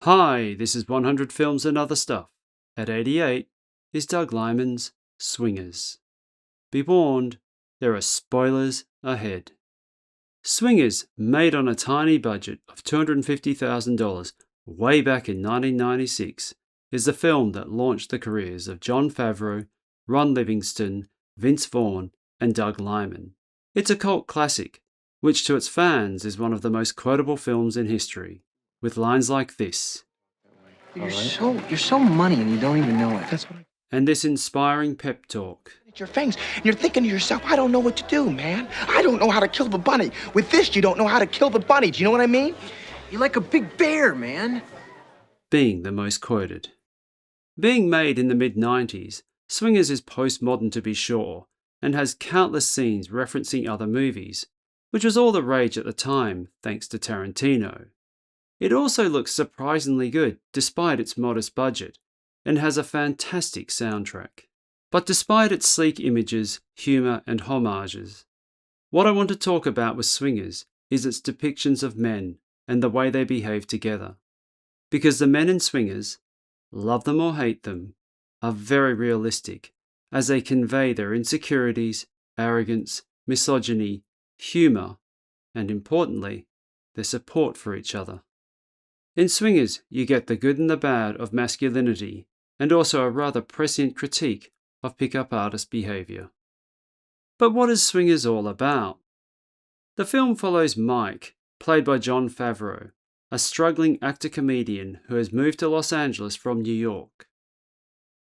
Hi, this is 100 Films and Other Stuff. At 88 is Doug Liman's Swingers. Be warned, there are spoilers ahead. Swingers, made on a tiny budget of $250,000 way back in 1996, is the film that launched the careers of Jon Favreau, Ron Livingston, Vince Vaughn, and Doug Liman. It's a cult classic, which to its fans is one of the most quotable films in history, with lines like this. You're so money and you don't even know it. And this inspiring pep talk. Your fangs, and you're thinking to yourself, I don't know what to do, man. I don't know how to kill the bunny. With this, you don't know how to kill the bunny. Do you know what I mean? You're like a big bear, man. Being the most quoted. Being made in the mid-90s, Swingers is postmodern to be sure, and has countless scenes referencing other movies, which was all the rage at the time thanks to Tarantino. It also looks surprisingly good despite its modest budget, and has a fantastic soundtrack. But despite its sleek images, humour and homages, what I want to talk about with Swingers is its depictions of men and the way they behave together. Because the men in Swingers, love them or hate them, are very realistic as they convey their insecurities, arrogance, misogyny, humour, and importantly, their support for each other. In Swingers, you get the good and the bad of masculinity and also a rather prescient critique of pickup artist behaviour. But what is Swingers all about? The film follows Mike, played by Jon Favreau, a struggling actor-comedian who has moved to Los Angeles from New York.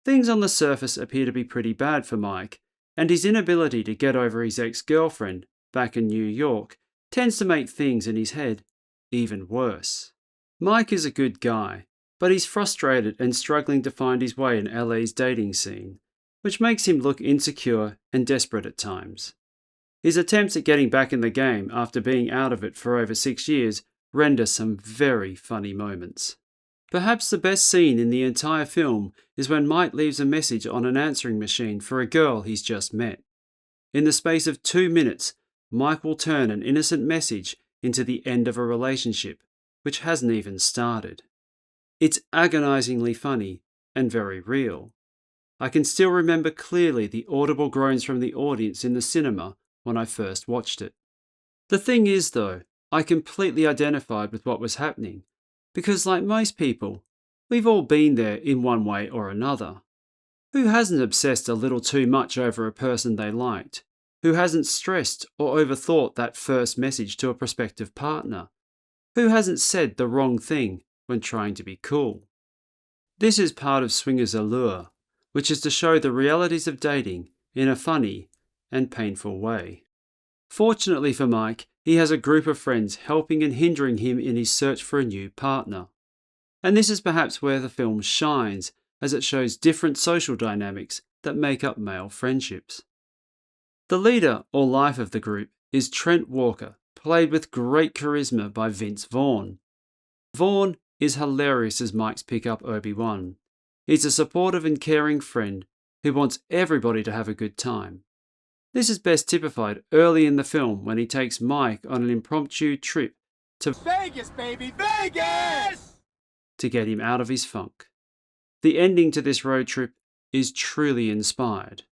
Things on the surface appear to be pretty bad for Mike, and his inability to get over his ex-girlfriend back in New York tends to make things in his head even worse. Mike is a good guy, but he's frustrated and struggling to find his way in LA's dating scene, which makes him look insecure and desperate at times. His attempts at getting back in the game after being out of it for over 6 years render some very funny moments. Perhaps the best scene in the entire film is when Mike leaves a message on an answering machine for a girl he's just met. In the space of 2 minutes, Mike will turn an innocent message into the end of a relationship, which hasn't even started. It's agonizingly funny and very real. I can still remember clearly the audible groans from the audience in the cinema when I first watched it. The thing is, though, I completely identified with what was happening, because like most people, we've all been there in one way or another. Who hasn't obsessed a little too much over a person they liked? Who hasn't stressed or overthought that first message to a prospective partner? Who hasn't said the wrong thing when trying to be cool? This is part of Swingers' allure, which is to show the realities of dating in a funny and painful way. Fortunately for Mike, he has a group of friends helping and hindering him in his search for a new partner. And this is perhaps where the film shines, as it shows different social dynamics that make up male friendships. The leader or life of the group is Trent Walker, played with great charisma by Vince Vaughn. Vaughn is hilarious as Mike's pickup Obi-Wan. He's a supportive and caring friend who wants everybody to have a good time. This is best typified early in the film when he takes Mike on an impromptu trip to Vegas, baby, Vegas! to get him out of his funk. The ending to this road trip is truly inspired.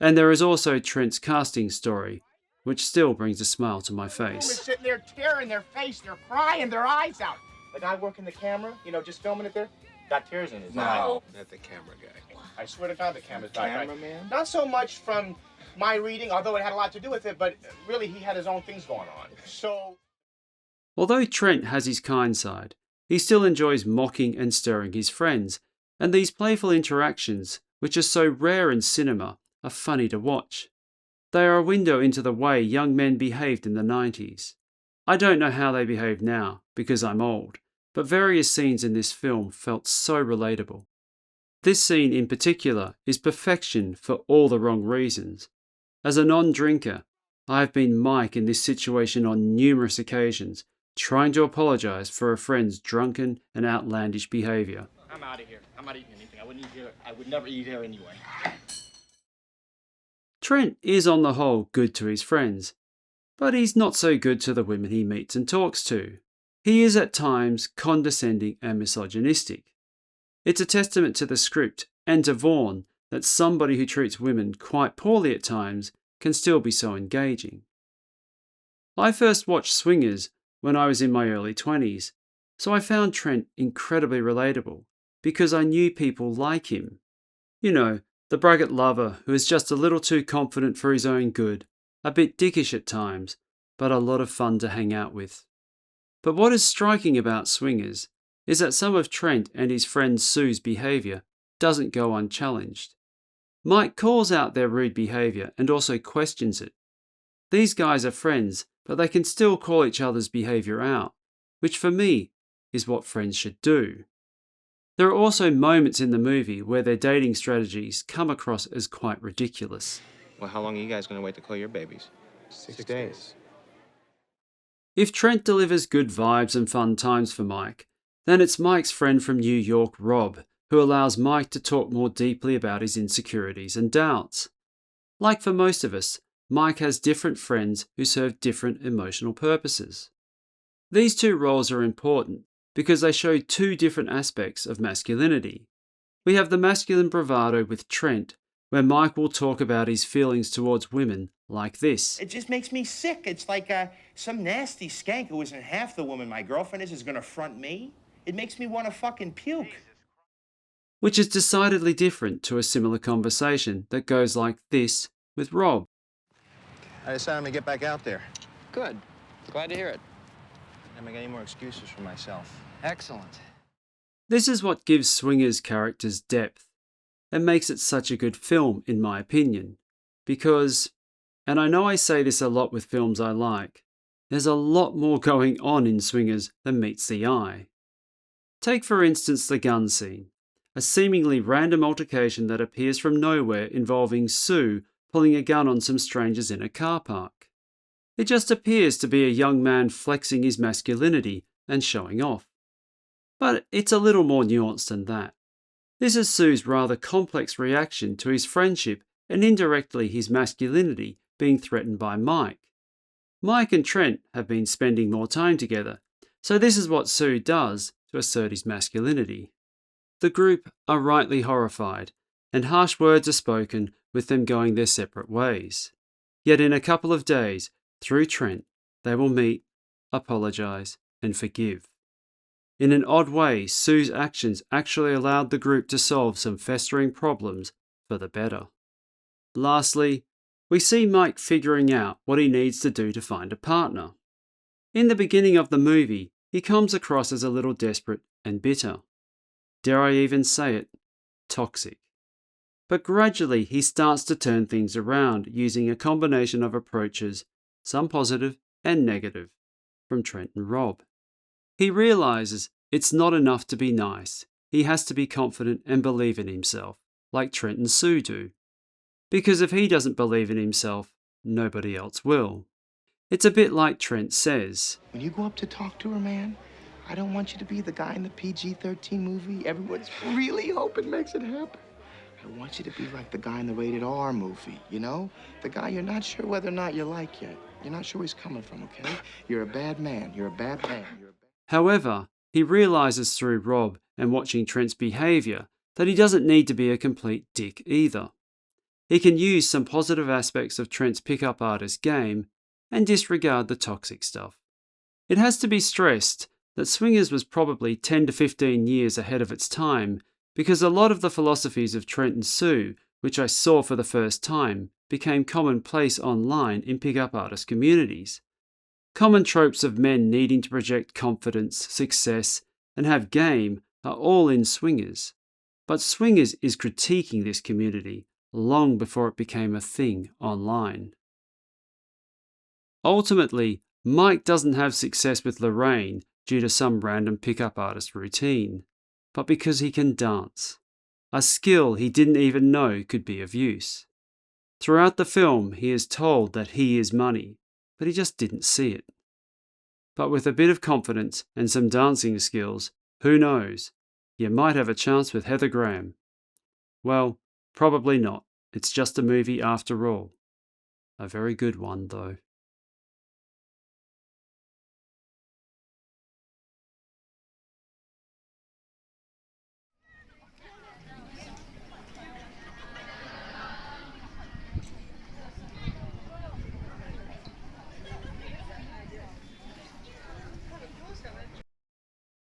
And there is also Trent's casting story, which still brings a smile to my They're face. sitting there tearing their face, they're crying their eyes out. The guy working the camera, just filming it there, got tears in his eye. No, not the camera guy. I swear to God, the camera's back. Cameraman? Not so much from my reading, although it had a lot to do with it, but really he had his own things going on. So, Although Trent has his kind side, he still enjoys mocking and stirring his friends, and these playful interactions, which are so rare in cinema, are funny to watch. They are a window into the way young men behaved in the 90s. I don't know how they behave now, because I'm old, but various scenes in this film felt so relatable. This scene in particular is perfection for all the wrong reasons. As a non-drinker, I have been Mike in this situation on numerous occasions, trying to apologise for a friend's drunken and outlandish behaviour. I'm out of here. I'm not eating anything. I would never eat here anyway. Trent is on the whole good to his friends, but he's not so good to the women he meets and talks to. He is at times condescending and misogynistic. It's a testament to the script and to Vaughn that somebody who treats women quite poorly at times can still be so engaging. I first watched Swingers when I was in my early 20s, so I found Trent incredibly relatable because I knew people like him. You know, the braggart lover who is just a little too confident for his own good, a bit dickish at times, but a lot of fun to hang out with. But what is striking about Swingers is that some of Trent and his friend Sue's behaviour doesn't go unchallenged. Mike calls out their rude behaviour and also questions it. These guys are friends, but they can still call each other's behaviour out, which for me is what friends should do. There are also moments in the movie where their dating strategies come across as quite ridiculous. Well, how long are you guys going to wait to call your babies? 6 days. If Trent delivers good vibes and fun times for Mike, then it's Mike's friend from New York, Rob, who allows Mike to talk more deeply about his insecurities and doubts. Like for most of us, Mike has different friends who serve different emotional purposes. These two roles are important because they show two different aspects of masculinity. We have the masculine bravado with Trent, where Mike will talk about his feelings towards women like this. It just makes me sick. It's like some nasty skank who isn't half the woman my girlfriend is going to front me. It makes me want to fucking puke. Which is decidedly different to a similar conversation that goes like this with Rob. I decided I'm going to get back out there. Good. Glad to hear it. Not make any more excuses for myself. Excellent. This is what gives Swingers' characters depth and makes it such a good film, in my opinion. Because, and I know I say this a lot with films I like, there's a lot more going on in Swingers than meets the eye. Take for instance the gun scene, a seemingly random altercation that appears from nowhere involving Sue pulling a gun on some strangers in a car park. It just appears to be a young man flexing his masculinity and showing off. But it's a little more nuanced than that. This is Sue's rather complex reaction to his friendship and indirectly his masculinity being threatened by Mike. Mike and Trent have been spending more time together, so this is what Sue does to assert his masculinity. The group are rightly horrified, and harsh words are spoken with them going their separate ways. Yet in a couple of days, through Trent, they will meet, apologise, and forgive. In an odd way, Sue's actions actually allowed the group to solve some festering problems for the better. Lastly, we see Mike figuring out what he needs to do to find a partner. In the beginning of the movie, he comes across as a little desperate and bitter. Dare I even say it? Toxic. But gradually he starts to turn things around using a combination of approaches, some positive and negative, from Trent and Rob. He realises it's not enough to be nice. He has to be confident and believe in himself, like Trent and Sue do. Because if he doesn't believe in himself, nobody else will. It's a bit like Trent says. When you go up to talk to her, man, I don't want you to be the guy in the PG-13 movie everyone's really hoping makes it happen. I want you to be like the guy in the rated R movie, you know? The guy you're not sure whether or not you like yet. You're not sure where he's coming from, okay? You're a bad man. You're a bad man. However, he realises through Rob and watching Trent's behaviour that he doesn't need to be a complete dick either. He can use some positive aspects of Trent's pickup artist game and disregard the toxic stuff. It has to be stressed that Swingers was probably 10 to 15 years ahead of its time because a lot of the philosophies of Trent and Sue, which I saw for the first time, became commonplace online in pickup artist communities. Common tropes of men needing to project confidence, success, and have game are all in Swingers. But Swingers is critiquing this community long before it became a thing online. Ultimately, Mike doesn't have success with Lorraine due to some random pickup artist routine, but because he can dance, a skill he didn't even know could be of use. Throughout the film, he is told that he is money, but he just didn't see it. But with a bit of confidence and some dancing skills, who knows, you might have a chance with Heather Graham. Well, probably not. It's just a movie after all. A very good one, though.